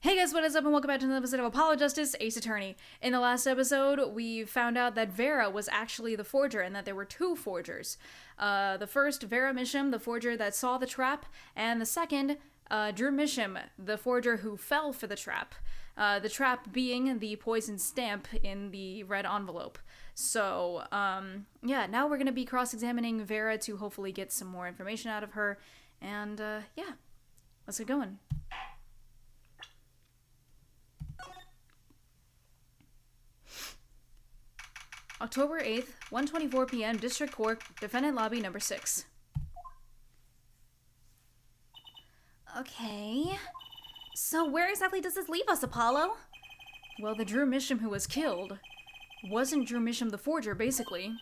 Hey guys, what is up and welcome back to another episode of Apollo Justice, Ace Attorney. In the last episode, we found out that Vera was actually the forger and that there were two forgers. The first, Vera Misham, the forger that saw the trap, and the second, Drew Misham, the forger who fell for the trap. The trap being the poison stamp in the red envelope. So, yeah, now we're going to be cross-examining Vera to hopefully get some more information out of her. And, yeah, let's get going. October 8th, 1:24 p.m., District Court, Defendant Lobby number 6. Okay. So where exactly does this leave us, Apollo? Well, the Drew Misham who was killed wasn't Drew Misham the forger, basically.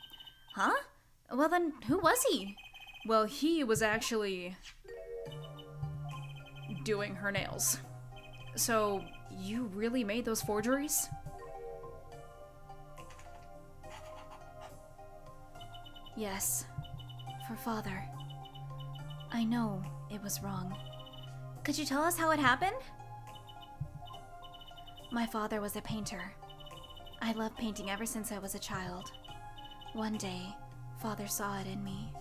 Huh? Well then, who was he? Well, he was actually doing her nails. So, you really made those forgeries? Yes. For Father. I know it was wrong. Could you tell us how it happened? My father was a painter. I loved painting ever since I was a child. One day, Father saw it in me.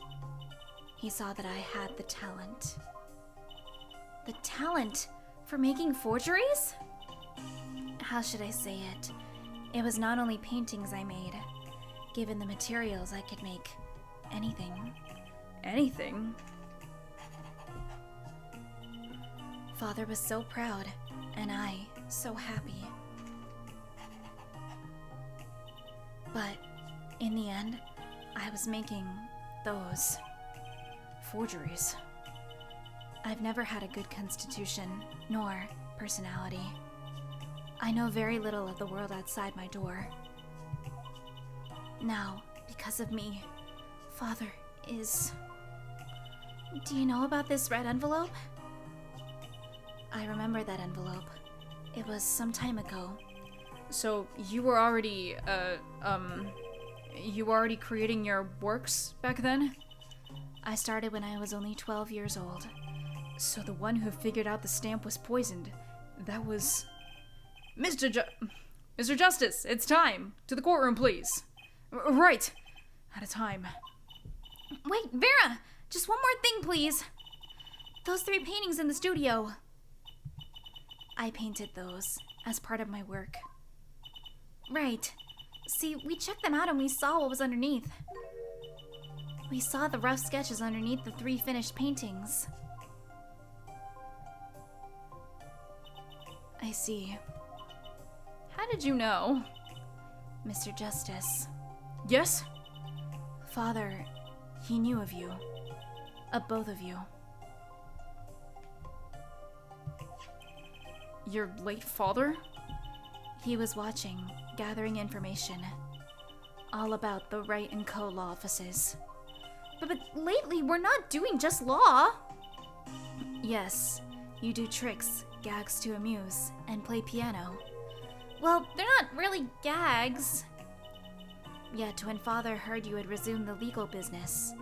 He saw that I had the talent. The talent for making forgeries? How should I say it? It was not only paintings I made. Given the materials, I could make anything. Anything? Father was so proud, and I so happy. But in the end, I was making those forgeries. I've never had a good constitution, nor personality. I know very little of the world outside my door. Now, because of me, Father is... Do you know about this red envelope? I remember that envelope. It was some time ago. So, you were already, you were already creating your works back then? I started when I was only 12 years old. So the one who figured out the stamp was poisoned. That was... Mr. Justice, it's time. To the courtroom, please. Right. Out of time. Wait, Vera! Just one more thing, please. Those 3 paintings in the studio. I painted those as part of my work. Right. See, we checked them out and we saw what was underneath. We saw the rough sketches underneath the 3 finished paintings. I see. How did you know? Mr. Justice. Yes? Father, he knew of you. Of both of you. Your late father? He was watching, gathering information. All about the Wright & Co. law offices. But lately, we're not doing just law. Yes, you do tricks, gags to amuse, and play piano. Well, they're not really gags. Yet, when Father heard you had resumed the legal business,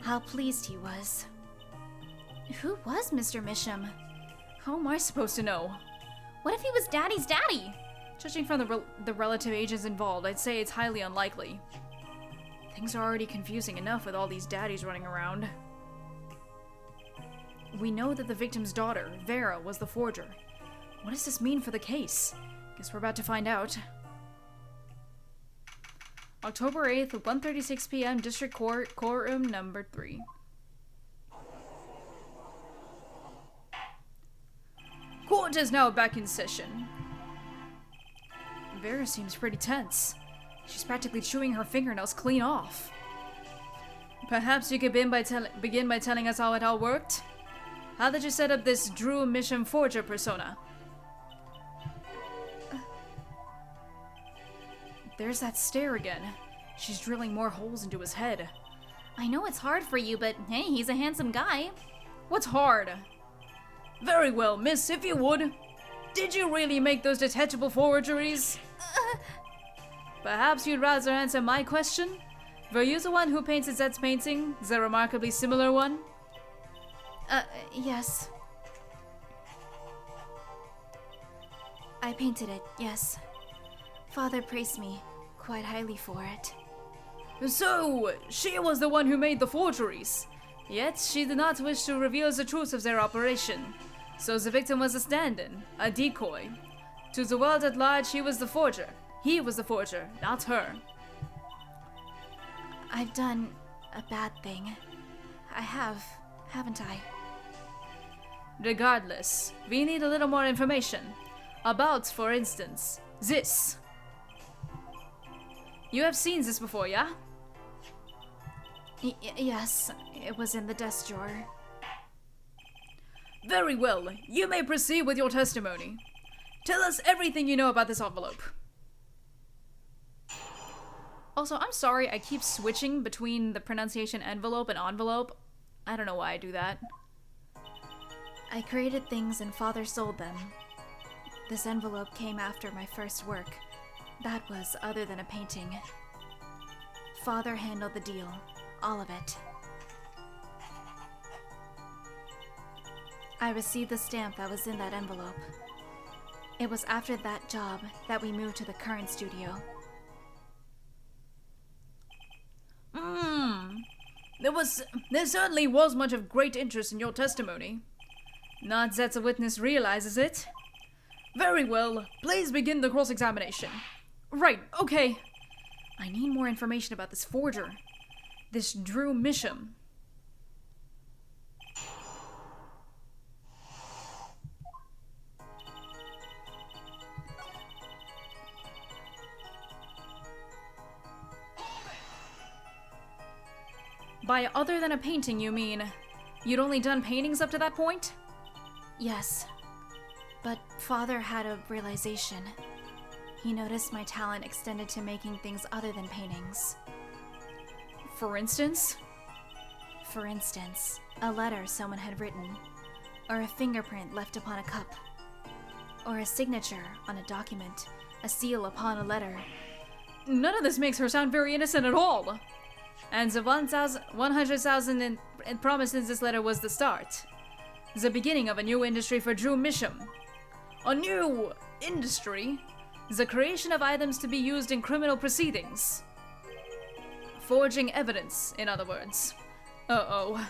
how pleased he was. Who was Mr. Misham? How am I supposed to know? What if he was Daddy's daddy? Judging from the relative ages involved, I'd say it's highly unlikely. Things are already confusing enough with all these daddies running around. We know that the victim's daughter, Vera, was the forger. What does this mean for the case? Guess we're about to find out. October 8th, 1:36 p.m., District Court, courtroom number 3. Court is now back in session. Vera seems pretty tense. She's practically chewing her fingernails clean off. Perhaps you could begin by telling us how it all worked? How did you set up this Drew Misham forger persona? There's that stare again. She's drilling more holes into his head. I know it's hard for you, but hey, he's a handsome guy. What's hard? Very well, miss, if you would. Did you really make those detachable forgeries? Perhaps you'd rather answer my question? Were you the one who painted that painting? The remarkably similar one? Yes. I painted it, yes. Father praised me quite highly for it. So, she was the one who made the forgeries. Yet, she did not wish to reveal the truth of their operation. So the victim was a stand-in, a decoy. To the world at large, he was the forger. He was the forger, not her. I've done a bad thing. I have, haven't I? Regardless, we need a little more information. About, for instance, this. You have seen this before, yeah? Yes, it was in the desk drawer. Very well, you may proceed with your testimony. Tell us everything you know about this envelope. Also, I'm sorry I keep switching between the pronunciation envelope and envelope. I don't know why I do that. I created things and Father sold them. This envelope came after my first work. That was other than a painting. Father handled the deal. All of it. I received the stamp that was in that envelope. It was after that job that we moved to the current studio. There certainly was much of great interest in your testimony. Not that the witness realizes it. Very well, please begin the cross-examination. Right, okay. I need more information about this forger. This DeSmuMe. By other than a painting, you mean you'd only done paintings up to that point? Yes. But Father had a realization. He noticed my talent extended to making things other than paintings. For instance? For instance, a letter someone had written, or a fingerprint left upon a cup, or a signature on a document, a seal upon a letter. None of this makes her sound very innocent at all. And the 100,000 in promised in this letter was the start. The beginning of a new industry for DeSmuMe. A new industry? The creation of items to be used in criminal proceedings. Forging evidence, in other words. Uh-oh.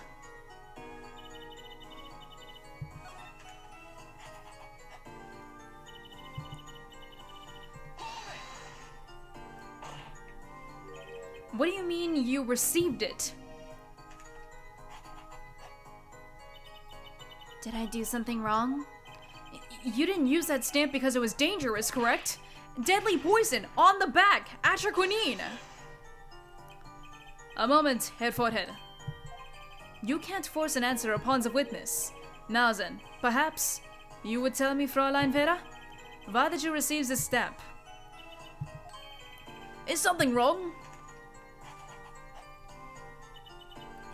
What do you mean you received it? Did I do something wrong? You didn't use that stamp because it was dangerous, correct? Deadly poison on the back at your quinine. A moment, Herr Forehead. You can't force an answer upon the witness. Now then, perhaps you would tell me, Fräulein Vera? Why did you receive this stamp? Is something wrong?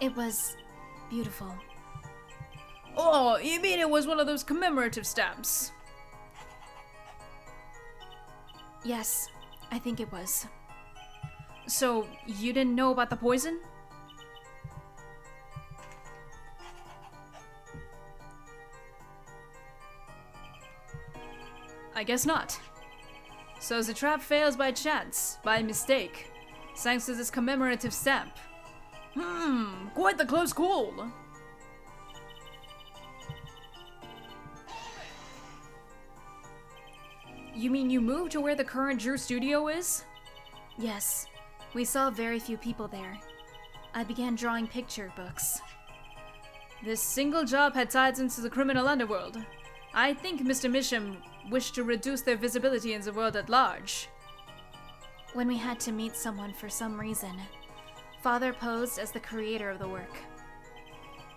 It was beautiful. Oh, you mean it was one of those commemorative stamps? Yes, I think it was. So, you didn't know about the poison? I guess not. So the trap fails by chance, by mistake, thanks to this commemorative stamp. Quite the close call. You mean you moved to where the current Drew studio is? Yes, we saw very few people there. I began drawing picture books. This single job had ties into the criminal underworld. I think Mr. Misham wished to reduce their visibility in the world at large. When we had to meet someone for some reason, Father posed as the creator of the work.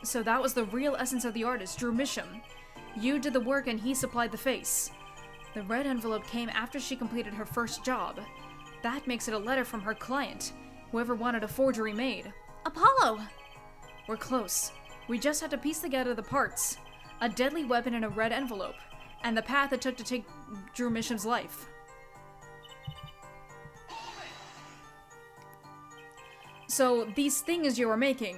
So that was the real essence of the artist, Drew Misham. You did the work and he supplied the face. The red envelope came after she completed her first job. That makes it a letter from her client, whoever wanted a forgery made. Apollo! We're close. We just had to piece together the parts. A deadly weapon in a red envelope, and the path it took to take Drew Misham's life. So, these things you were making,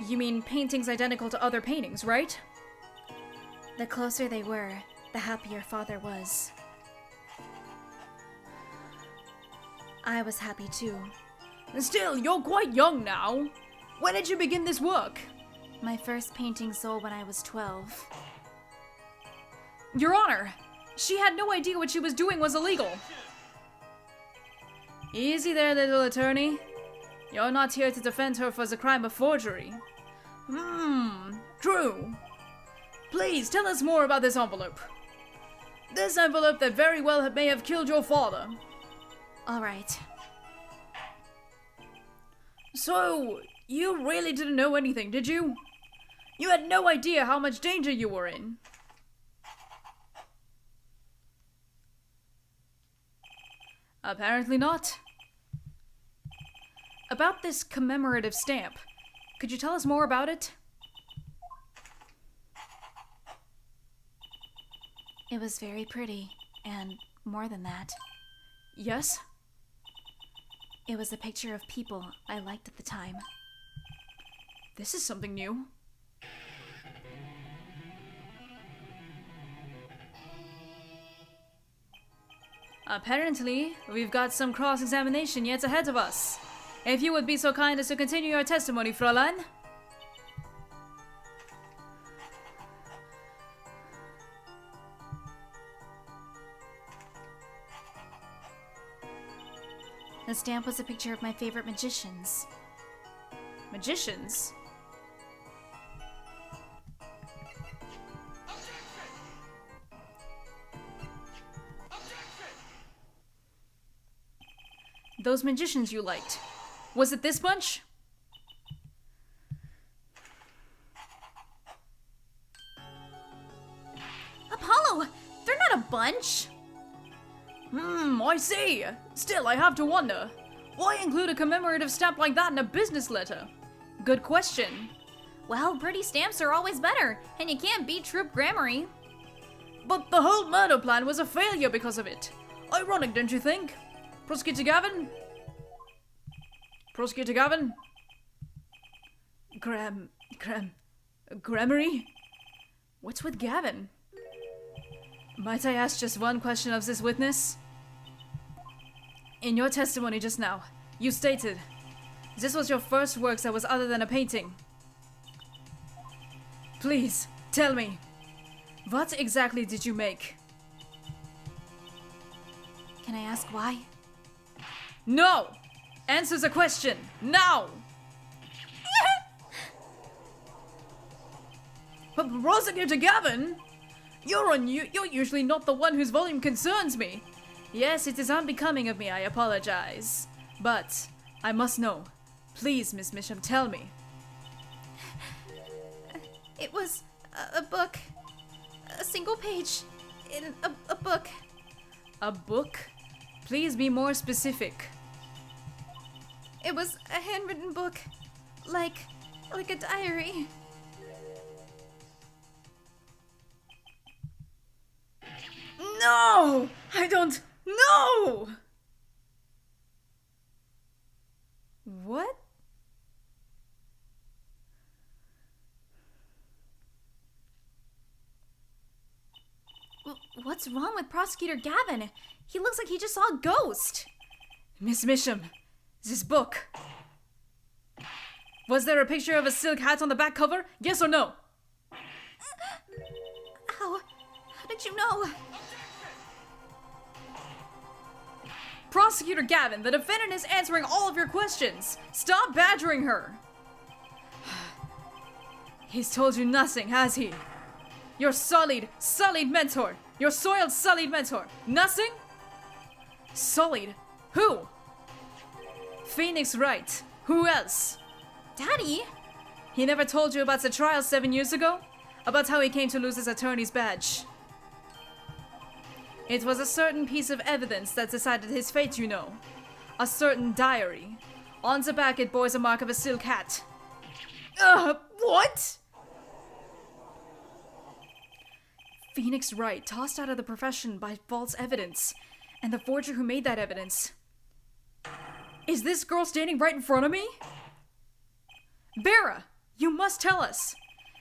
You mean paintings identical to other paintings, right? The closer they were, the happier Father was. I was happy too. Still, you're quite young now. When did you begin this work? My first painting sold when I was 12. Your Honor, she had no idea what she was doing was illegal. Easy there, little attorney. You're not here to defend her for the crime of forgery. True. Please, tell us more about this envelope. This envelope that very well may have killed your father. All right. So, you really didn't know anything, did you? You had no idea how much danger you were in. Apparently not. About this commemorative stamp, could you tell us more about it? It was very pretty, and more than that. Yes? It was a picture of people I liked at the time. This is something new. Apparently, we've got some cross-examination yet ahead of us. If you would be so kind as to continue your testimony, Fräulein. The stamp was a picture of my favorite magicians. Magicians? Those magicians you liked. Was it this bunch? Apollo! They're not a bunch! I see. Still, I have to wonder. Why include a commemorative stamp like that in a business letter? Good question. Well, pretty stamps are always better, and you can't beat Troop Grammary. But the whole murder plan was a failure because of it. Ironic, don't you think? Prosecutor Gavin? Prosecutor Gavin? Grammary? What's with Gavin? Might I ask just one question of this witness? In your testimony just now, you stated this was your first work that was other than a painting. Please, tell me, what exactly did you make? Can I ask why? No! Answer the question, now! But Prosecutor Gavin, you're usually not the one whose volume concerns me. Yes, it is unbecoming of me, I apologize. But I must know. Please, Miss Misham, tell me. It was a book. A single page in a book. A book? Please be more specific. It was a handwritten book. Like a diary. No! I don't know! What? What's wrong with Prosecutor Gavin? He looks like he just saw a ghost. Miss Misham, this book. Was there a picture of a silk hat on the back cover? Yes or no? How did you know? Prosecutor Gavin, the defendant is answering all of your questions. Stop badgering her. He's told you nothing, has he? Your sullied mentor. Your soiled, sullied mentor. Nothing? Sullied? Who? Phoenix Wright. Who else? Daddy? He never told you about the trial 7 years ago? About how he came to lose his attorney's badge? It was a certain piece of evidence that decided his fate, you know. A certain diary. On the back it bore the mark of a silk hat. What? Phoenix Wright, tossed out of the profession by false evidence. And the forger who made that evidence. Is this girl standing right in front of me? Vera, You must tell us!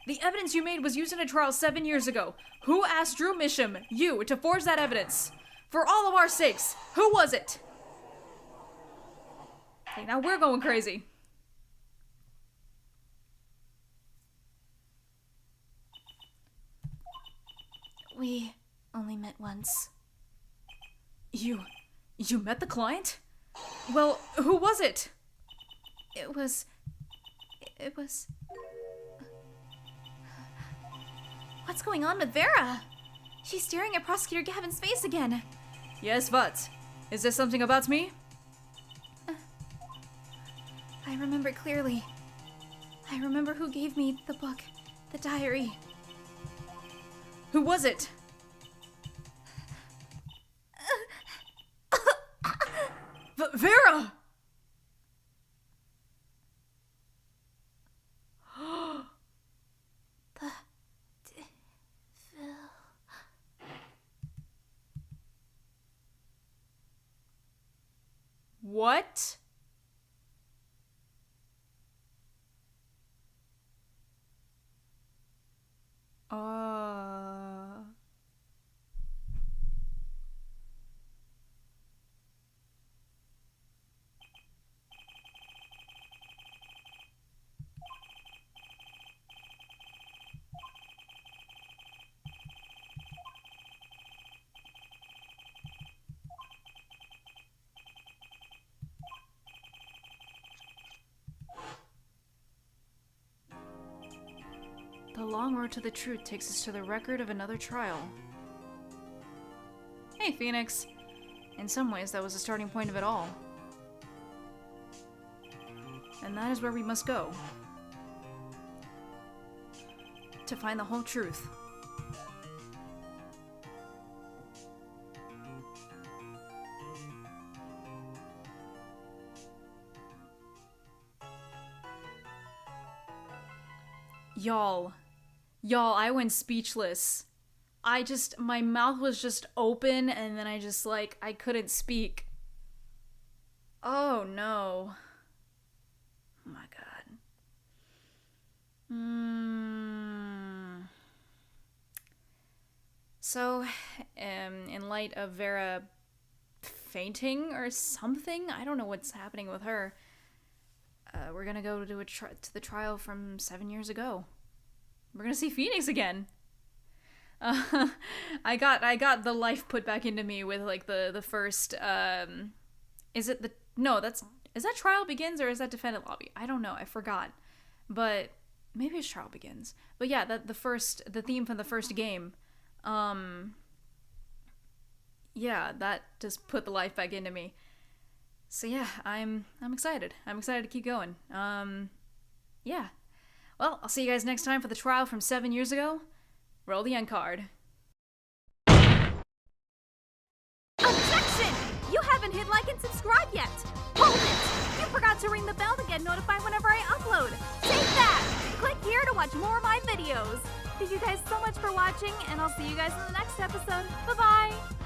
The evidence you made was used in a trial 7 years ago. Who asked Drew Misham, you, to forge that evidence? For all of our sakes, who was it? Okay, now we're going crazy. We only met once. You met the client? Well, who was it? It was... What's going on with Vera? She's staring at Prosecutor Gavin's face again. Yes, but is there something about me? I remember clearly. I remember who gave me the book, the diary. Who was it? Vera! What? The long road to the truth takes us to the record of another trial. Hey, Phoenix. In some ways, that was the starting point of it all. And that is where we must go. To find the whole truth. Y'all, I went speechless. My mouth was just open and then I couldn't speak. Oh no. Oh my god. So, in light of Vera fainting or something, I don't know what's happening with her. We're gonna go to the trial from 7 years ago. We're gonna see Phoenix again. I got the life put back into me with like the first. Is that Trial Begins or is that Defendant Lobby? I don't know. I forgot, but maybe it's Trial Begins. But yeah, the theme from the first game. Yeah, that just put the life back into me. So yeah, I'm excited. I'm excited to keep going. Yeah. Well, I'll see you guys next time for the trial from 7 years ago. Roll the end card. Objection! You haven't hit like and subscribe yet. Hold it! You forgot to ring the bell to get notified whenever I upload. Take that! Click here to watch more of my videos. Thank you guys so much for watching, and I'll see you guys in the next episode. Bye-bye!